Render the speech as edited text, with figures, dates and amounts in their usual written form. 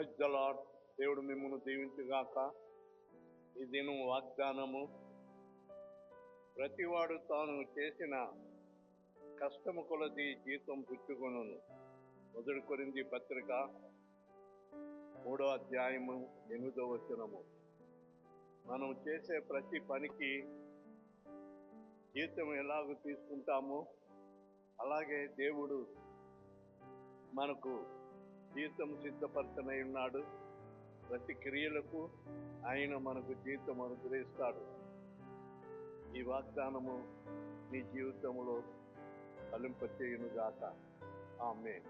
Praise the lord. దేవుడు మిమ్మల్ని దీవించుగాక. ఈ దినం వాగ్దానము, ప్రతివాడు తాను చేసిన కష్టము కొలది జీతం పుచ్చుకొనును. 1 కొరింథీ పత్రిక 3వ అధ్యాయము 8వ వచనము. మనం చేసే ప్రతి పనికి జీతం ఎలాగ తీసుకుంటామో అలాగే దేవుడు మనకు జీతం సిద్ధపరచనై ఉన్నాడు. ప్రతి క్రియలకు ఆయన మనకు జీతం అనుగ్రహిస్తాడు. ఈ వాగ్దానము నీ జీవితంలో ఫలింపచేయునుగాక. ఆమేన్.